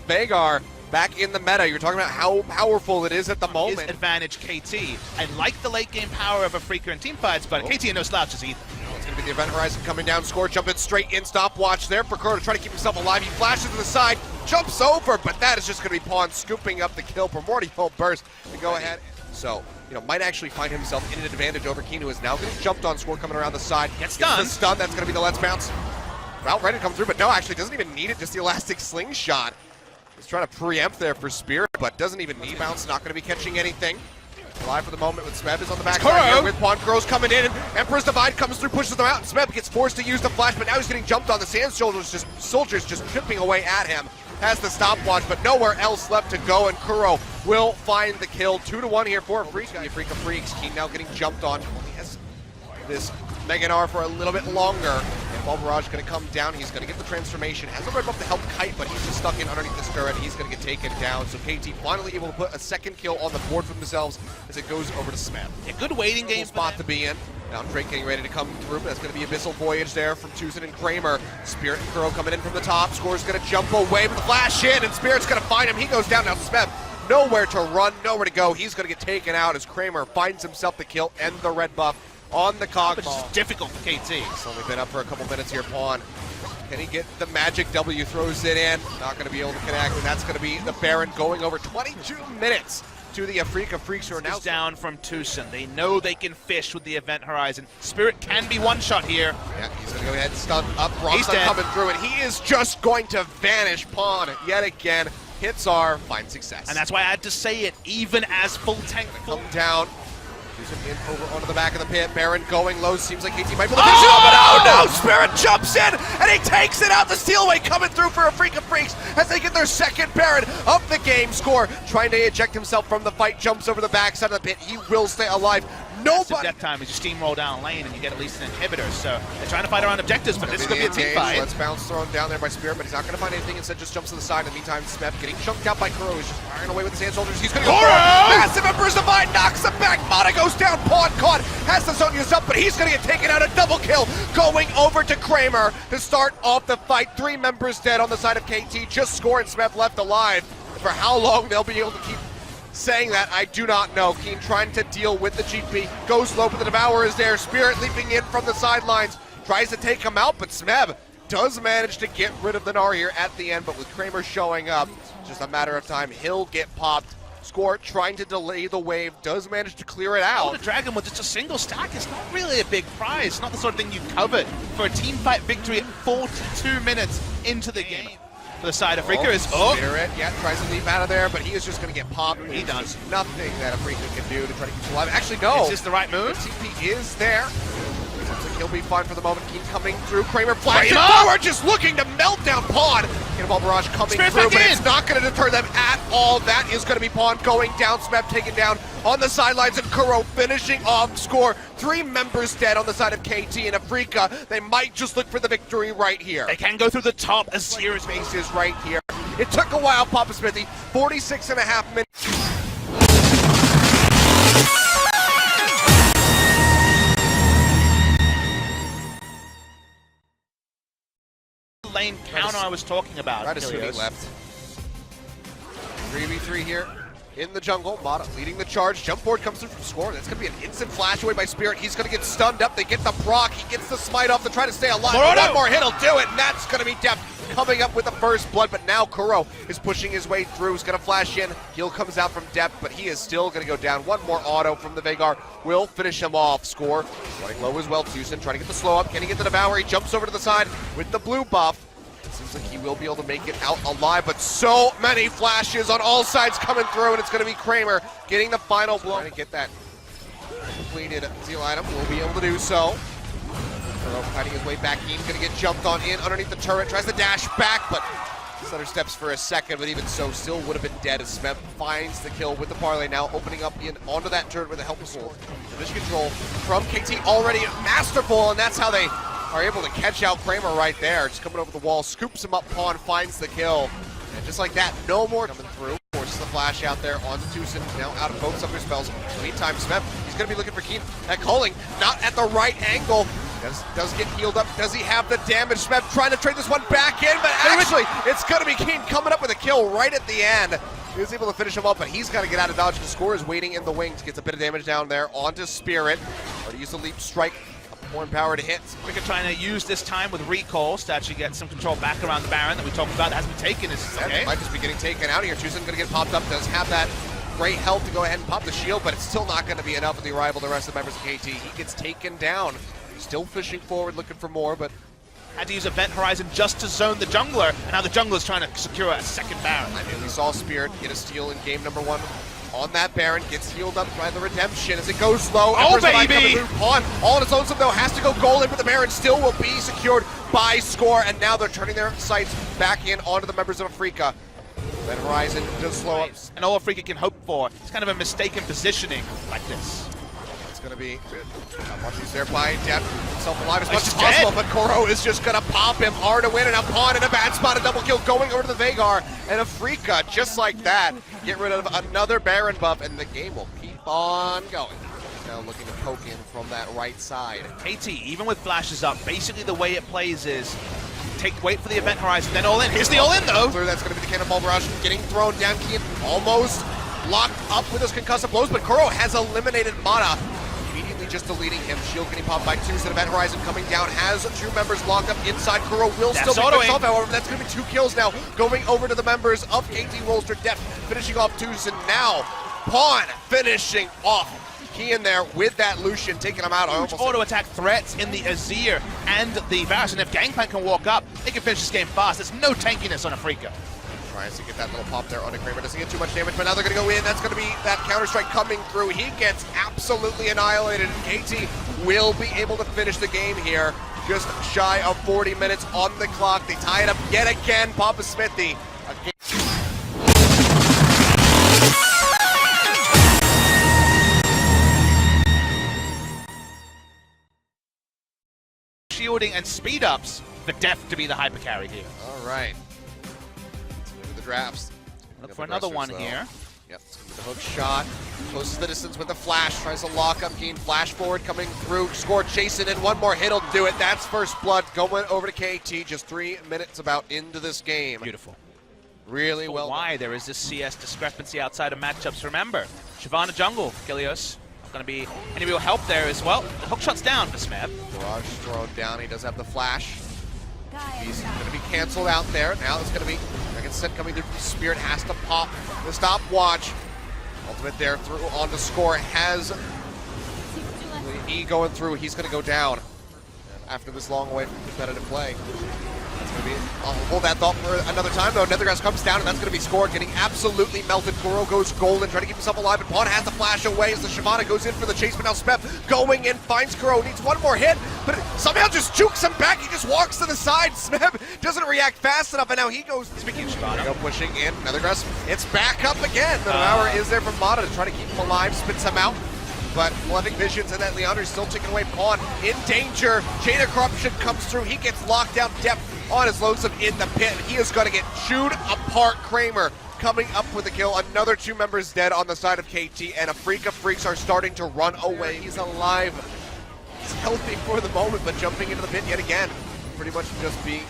Veigar back in the meta. You're talking about how powerful it is at the moment. His advantage KT. I like the late game power of Afreeca in team fights, but KT are no slouches either. It's going to be the Event Horizon coming down. Score jumping straight in. Stopwatch there for Kuro to try to keep himself alive. He flashes to the side, jumps over, but that is just going to be Pawn scooping up the kill. Primordial Burst to go ahead. So, might actually find himself in an advantage over Keen, who is now getting jumped on. Score coming around the side. Gets stunned. The stun. That's going to be the Let's Bounce. About ready to come through, but no, actually doesn't even need it. Just the elastic slingshot. He's trying to preempt there for Spirit, but doesn't even need bounce. Not going to be catching anything. Alive for the moment with Smeb is on the back side here with Pawn. Kuro's coming in, and Emperor's Divide comes through, pushes them out, and Smeb gets forced to use the flash, but now he's getting jumped on. The Sand Soldiers just chipping away at him. Has the stopwatch, but nowhere else left to go, and Kuro will find the kill. 2-1 here for Afreeca Freecs. Keen now getting jumped on. Only has this Meganar for a little bit longer. Ball Barrage going to come down. He's going to get the transformation. Has a red buff to help Kite, but he's just stuck in underneath this turret. He's going to get taken down. So KT finally able to put a second kill on the board for themselves as it goes over to Smeb. A good waiting game spot to be in. Now Drake getting ready to come through. That's going to be Abyssal Voyage there from Tucson and Kramer. Spirit and Kuro coming in from the top. Score's going to jump away with the flash in, and Spirit's going to find him. He goes down. Now Smeb nowhere to run, nowhere to go. He's going to get taken out as Kramer finds himself the kill and the red buff on the cog ball. It's difficult for KT. It's only been up for a couple minutes here, Pawn. Can he get the magic W? Throws it in. Not going to be able to connect, and that's going to be the Baron going over 22 minutes to the Afreeca Freecs, who are now down from Tucson. They know they can fish with the Event Horizon. Spirit can be one shot here. Yeah, he's going to go ahead and stun up. Rockstone coming through, and he is just going to vanish. Pawn yet again. Hits are fine success. And that's why I had to say it, even as full tank. Come down. In over onto the back of the pit. Baron going low. Seems like KT might be able to finish it up, but oh no! Spirit jumps in and he takes it out. The Steel Wave coming through for Afreeca Freecs as they get their second Baron of the game. Score trying to eject himself from the fight. Jumps over the backside of the pit. He will stay alive. Nobody. Death time is you steamroll down lane and you get at least an inhibitor. So they're trying to fight around objectives, but this is going to be a team fight. Let's bounce thrown down there by Spirit, but he's not going to find anything. Instead, just jumps to the side. In the meantime, Smeb getting chunked out by Kuro. He's just firing away with the Sand Soldiers. He's going to go massive Emperor's Divide, knocks him back. Mana goes down. Pawn caught. Has the Sonya's up, but he's going to get taken out. A double kill going over to Kramer to start off the fight. 3 members dead on the side of KT. Just Score and Smeb left alive. For how long they'll be able to keep saying that, I do not know. Keen trying to deal with the GP. Goes low, but the Devourer is there. Spirit leaping in from the sidelines. Tries to take him out, but Smeb does manage to get rid of the Gnar here at the end. But with Kramer showing up, just a matter of time. He'll get popped. Score trying to delay the wave. Does manage to clear it out. The Dragon with just a single stack is not really a big prize. It's not the sort of thing you covet for a team fight victory at 42 minutes into the game. For the side of Afreeca is Spirit, yeah, tries to leap out of there, but he is just going to get popped. He does nothing that Afreeca can do to try to keep him alive. Actually, no. Is this the right move? The TP is there. Looks like he'll be fine for the moment. Keep coming through. Kramer flashing forward, just looking to melt down Pawn. Cannonball Barrage coming through, but it's not going to deter them at all. That is going to be Pawn going down. Smeb taken down on the sidelines, and Kuro finishing off. Score 3 members dead on the side of KT and Afreeca. They might just look for the victory right here. They can go through the top as serious bases right here. It took a while, Papa Smithy. 46.5 minutes. Lane counter I was talking about. Right as left. 3v3 here in the jungle. Mata leading the charge. Jump board comes through from Score. That's going to be an instant flash away by Spirit. He's going to get stunned up. They get the proc. He gets the smite off to try to stay alive. One more hit will do it, and that's going to be Depth coming up with the first blood. But now Kuro is pushing his way through. He's going to flash in. Heal comes out from Depth, but he is still going to go down. One more auto from the Veigar will finish him off. Score running low as well. Tucson trying to get the slow up. Can he get the Devourer? He jumps over to the side with the blue buff. It seems like he will be able to make it out alive, but so many flashes on all sides coming through, and it's going to be Kramer getting the final blow. Trying to get that completed Zeal item. Will be able to do so. Kuro fighting his way back. He's going to get jumped on in underneath the turret. Tries to dash back, but stutter steps for a second, but even so, still would have been dead as Smeb finds the kill with the parlay. Now opening up in onto that turret with a helpless hold. Division control from KT already masterful, and that's how they are able to catch out Kramer right there. Just coming over the wall, scoops him up, Pawn finds the kill. And just like that, no more coming through. Forces the flash out there onto Tucson, now out of both Sucker spells. In the meantime, Smeb, he's going to be looking for Keen. That calling, not at the right angle. Does get healed up. Does he have the damage? Smeb trying to trade this one back in, but actually, it's going to be Keen coming up with a kill right at the end. He was able to finish him up, but he's got to get out of dodge. The score is waiting in the wings. Gets a bit of damage down there onto Spirit. But he used the leap strike. More power to hit. Afreeca trying to use this time with recalls to actually get some control back around the Baron that we talked about. That hasn't been taken. Okay. Might just be getting taken out of here. Tucson going to get popped up. Does have that great health to go ahead and pop the shield, but it's still not going to be enough with the arrival of the rest of the members of KT. He gets taken down. Still fishing forward, looking for more, but had to use Event Horizon just to zone the jungler, and now the jungler's trying to secure a second Baron. I mean, we saw Spirit get a steal in game number 1 on that Baron, gets healed up by the Redemption as it goes low. Oh, baby! Pawn, all on its own, though, has to go goal in, but the Baron still will be secured by Score, and now they're turning their sights back in onto the members of Afreeca. Event Horizon does slow up. And all Afreeca can hope for is kind of a mistaken positioning like this. It's going to be He's there by Def, himself alive as much as possible, but Koro is just going to pop him hard to win, and a Pawn in a bad spot, a double kill going over to the Veigar, and Afreeca, just like that, get rid of another Baron buff, and the game will keep on going. Now looking to poke in from that right side. KT, even with flashes up, basically the way it plays is wait for the Event Horizon, then all in. Here's the all in though. That's going to be the Cannonball Barrage getting thrown down. Kian almost locked up with those concussive blows, but Kuro has eliminated Mana. Immediately just deleting him. Shield getting popped by Tucson. Event Horizon coming down, has 2 members locked up inside. Kuro will still be picked off, however. That's going to be 2 kills now, going over to the members of KT Rolster. Def finishing off Tucson now. Pawn finishing off Kian there with that Lucian, taking him out. Huge auto-attack threats in the Azir and the Varus, and if Gangplank can walk up, they can finish this game fast. There's no tankiness on Afreeca. Tries to get that little pop there on Kramer. Doesn't get too much damage, but now they're going to go in. That's going to be that counter-strike coming through. He gets absolutely annihilated, and KT will be able to finish the game here. Just shy of 40 minutes on the clock. They tie it up yet again. Papa Smithy. Shielding and speed ups for Def to be the hyper carry here. All right. The drafts. Look for another one here. Yep, the hook shot, closes the distance with the flash, tries to lock up Keen, flash forward coming through, Score chasing, and one more hit will do it. That's first blood going over to KT, just 3 minutes about into this game. Beautiful. Really well why done. there is this CS discrepancy outside of matchups. Remember, Shyvana jungle, Kilios. Not going to be any real help there as well. The hook shot's down for Smeb. Barrage thrown down, he does have the flash. He's going to be canceled out there. Now it's going to be second set coming through. Spirit has to pop the stopwatch. Ultimate there through on the Score. Has E going through. He's going to go down after this long away from competitive play. That's going to be, I'll hold that thought for another time though. Nethergrass comes down and that's going to be Score getting absolutely melted. Kuro goes golden, trying to keep himself alive, and Pawn has to flash away as the Shyvana goes in for the chase, but now Smeb going in, finds Kuro, needs one more hit, but it somehow just jukes him back. He just walks to the side. Smeb doesn't react fast enough, and now he goes, speaking of Shyvana, pushing in. Nethergrass, it's back up again. The Devour is there from Mata to try to keep him alive, spits him out. But Blending Visions and that Leander's still taking away. Pawn in danger. Chain of Corruption comes through. He gets locked down. Depth on his lonesome in the pit. He is going to get chewed apart. Kramer coming up with a kill. Another 2 members dead on the side of KT, and Afreeca Freecs are starting to run away. He's alive. He's healthy for the moment, but jumping into the pit yet again. Pretty much just being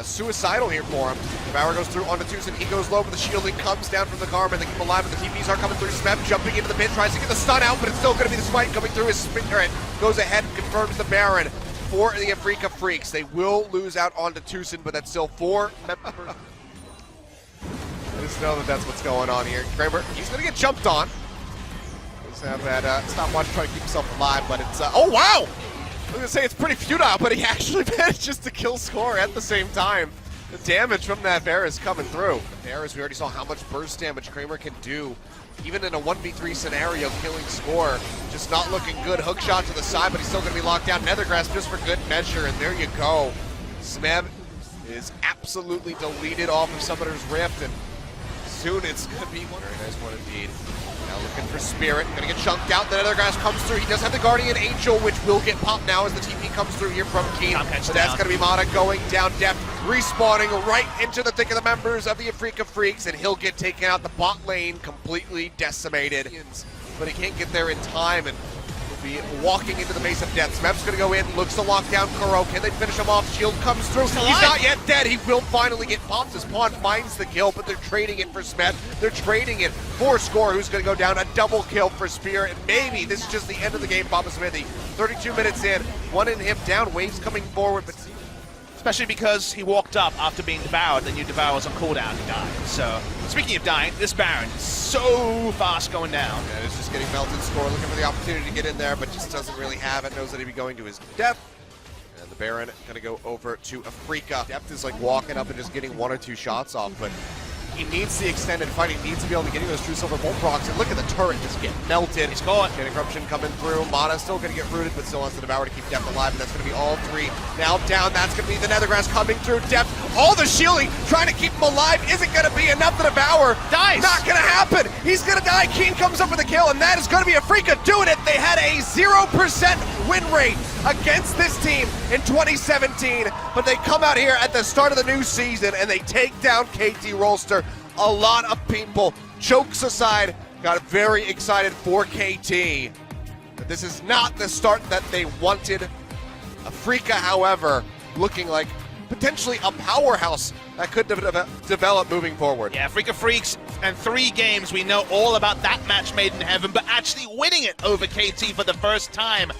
suicidal here for him. Devour goes through onto Tucson. He goes low, but the shielding comes down from the Garmin. They keep him alive, but the TPs are coming through. Smeb jumping into the pit, tries to get the stun out, but it's still going to be the smite coming through. His spirit goes ahead and confirms the Baron for the Afreeca Freecs. They will lose out onto Tucson, but that's still 4 members. Just know that that's what's going on here. Kramer, he's going to get jumped on. Just have that stopwatch trying to keep himself alive, but it's oh wow! I was going to say it's pretty futile, but he actually managed to kill Score at the same time. The damage from that bear is coming through. The bear, as we already saw how much burst damage Kramer can do. Even in a 1v3 scenario, killing Score, just not looking good. Hook shot to the side, but he's still going to be locked down. Nethergrass just for good measure, and there you go. Smeb is absolutely deleted off of Summoner's Rift, and soon it's going to be one very nice one indeed. Now looking for Spirit, gonna get chunked out. The Nethergrass comes through. He does have the Guardian Angel, which will get popped now as the TP comes through here from Keen. But that's gonna be Mata going down Depth, respawning right into the thick of the members of the Afreeca Freecs, and he'll get taken out. The bot lane completely decimated. But he can't get there in time, and be walking into the base of death. Smep's gonna go in, looks to lock down Kuro. Can they finish him off? Shield comes through. He's not yet dead. He will finally get popped. His pawn finds the kill, but they're trading it for Smep. They're trading it for Score, who's gonna go down. A double kill for Spear, and maybe this is just the end of the game. Papa Smithy, 32 minutes in, one inhib down, waves coming forward, but especially because he walked up after being devoured, then you devour was on cooldown and died. So, speaking of dying, this Baron is so fast going down. Yeah, it's just getting melted. Score looking for the opportunity to get in there, but just doesn't really have it. Knows that he'd be going to his death. And the Baron gonna go over to Afreeca. Depth is like walking up and just getting 1 or 2 shots off, but he needs the extended fight. He needs to be able to get those true silver bolt procs. And look at the turret just get melted. He's caught. Getting corruption coming through. Mana still going to get rooted, but still wants to devour to keep Depth alive. And that's going to be all 3 now down. That's going to be the Nethergrass coming through. Depth, all the shielding, trying to keep him alive. Isn't going to be enough to devour. Dies. Not going to happen. He's going to die. Keen comes up with a kill, and that is going to be Afreeca doing it. They had a 0% win rate against this team in 2017, but they come out here at the start of the new season and they take down KT Rolster. A lot of people, jokes aside, got very excited for KT. But this is not the start that they wanted. Afreeca, however, looking like potentially a powerhouse that could develop moving forward. Yeah, Afreeca Freecs and 3 games, we know all about that match made in heaven, but actually winning it over KT for the first time.